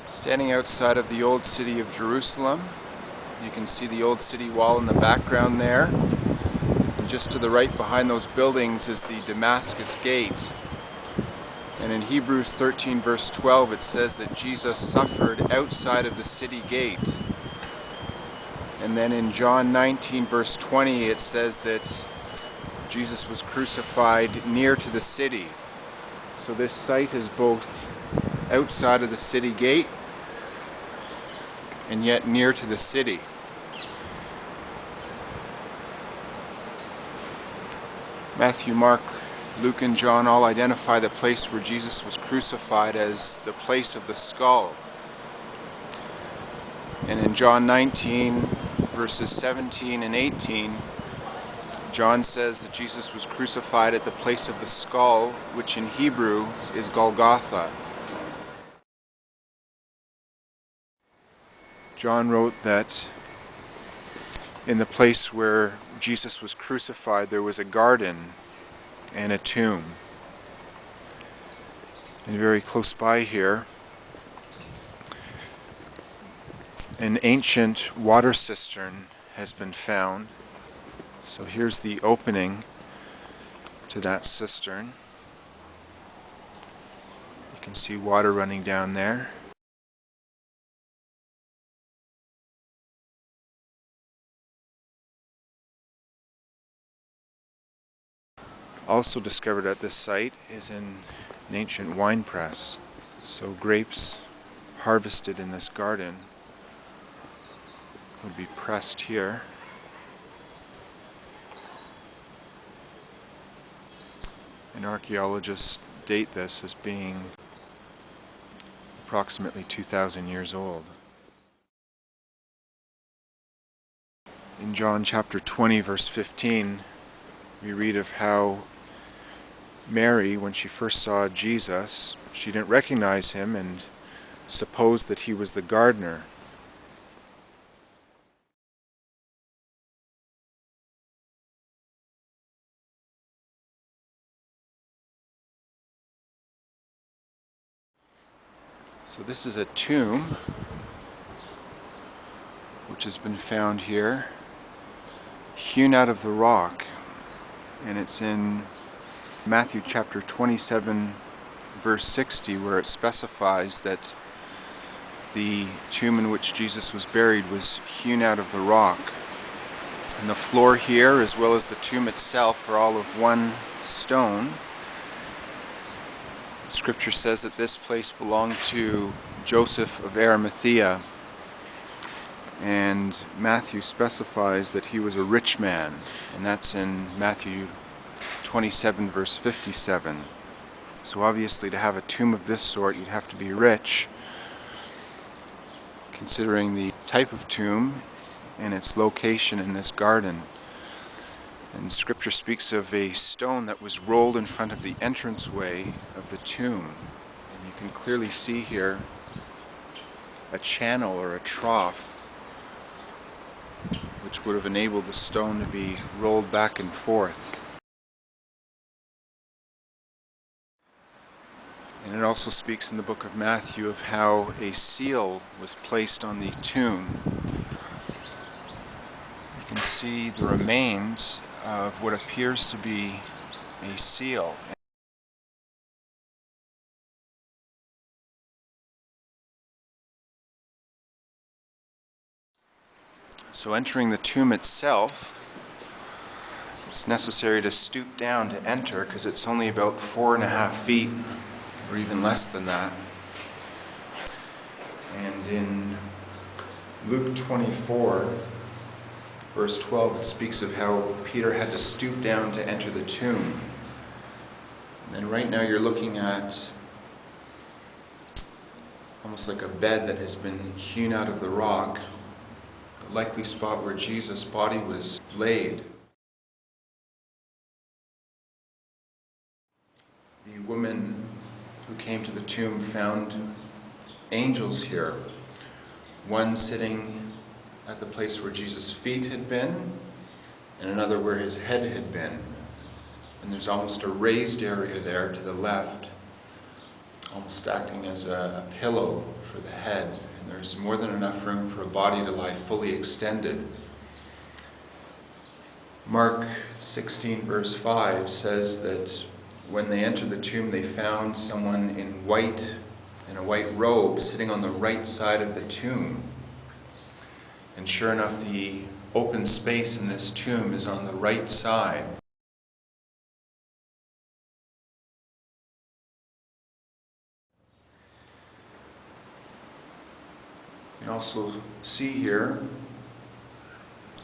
Standing outside of the old city of Jerusalem, you can see the old city wall in the background there. And just to the right behind those buildings is the Damascus Gate. And in Hebrews 13 verse 12 it says that Jesus suffered outside of the city gate. And then in John 19 verse 20 it says that Jesus was crucified near to the city. So this site is both outside of the city gate and yet near to the city. Matthew, Mark, Luke, and John all identify the place where Jesus was crucified as the place of the skull. And in John 19, verses 17 and 18, John says that Jesus was crucified at the place of the skull, which in Hebrew is Golgotha. John wrote that in the place where Jesus was crucified there was a garden and a tomb. And very close by here, an ancient water cistern has been found. So here's the opening to that cistern. You can see water running down there. Also discovered at this site is an ancient wine press. So grapes harvested in this garden would be pressed here. And archaeologists date this as being approximately 2,000 years old. In John chapter 20 verse 15 we read of how Mary, when she first saw Jesus, she didn't recognize him and supposed that he was the gardener. So this is a tomb which has been found here, hewn out of the rock, and it's in Matthew chapter 27 verse 60 where it specifies that the tomb in which Jesus was buried was hewn out of the rock. And the floor here as well as the tomb itself are all of one stone. Scripture says that this place belonged to Joseph of Arimathea, and Matthew specifies that he was a rich man, and that's in Matthew 27 verse 57. So obviously to have a tomb of this sort you'd have to be rich, considering the type of tomb and its location in this garden. And Scripture speaks of a stone that was rolled in front of the entranceway of the tomb. And you can clearly see here a channel or a trough which would have enabled the stone to be rolled back and forth. And it also speaks in the book of Matthew of how a seal was placed on the tomb. You can see the remains of what appears to be a seal. So entering the tomb itself, it's necessary to stoop down to enter because it's only about 4.5 feet or even less than that. And in Luke 24 verse 12, it speaks of how Peter had to stoop down to enter the tomb. And then right now you're looking at almost like a bed that has been hewn out of the rock, the likely spot where Jesus' body was laid. The woman who came to the tomb found angels here, one sitting at the place where Jesus' feet had been, and another where his head had been. And there's almost a raised area there to the left, almost acting as a pillow for the head. And there's more than enough room for a body to lie fully extended. Mark 16 verse 5 says that when they entered the tomb, they found someone in a white robe sitting on the right side of the tomb. And sure enough, the open space in this tomb is on the right side. You can also see here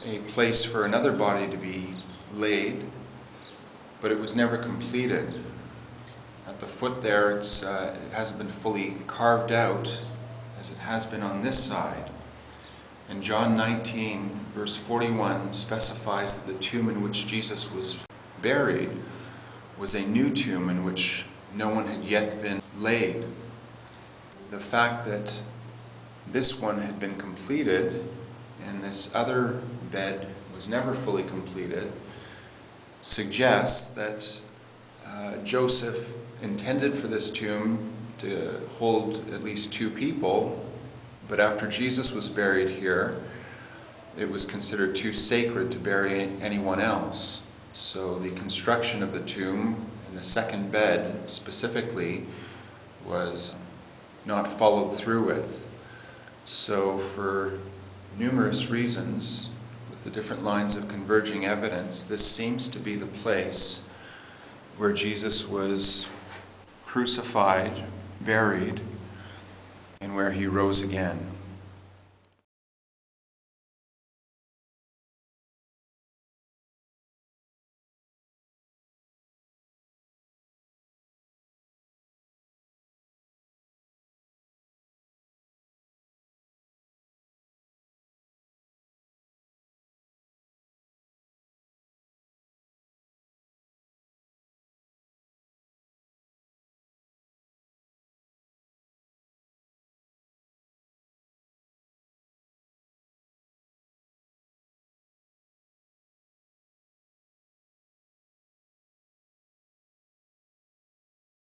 a place for another body to be laid, but it was never completed. At the foot there, it hasn't been fully carved out as it has been on this side. And John 19, verse 41, specifies that the tomb in which Jesus was buried was a new tomb in which no one had yet been laid. The fact that this one had been completed and this other bed was never fully completed suggests that Joseph intended for this tomb to hold at least 2 people, but after Jesus was buried here, it was considered too sacred to bury anyone else. So the construction of the tomb and the second bed specifically was not followed through with. So for numerous reasons, with the different lines of converging evidence, this seems to be the place where Jesus was crucified, buried, and where he rose again.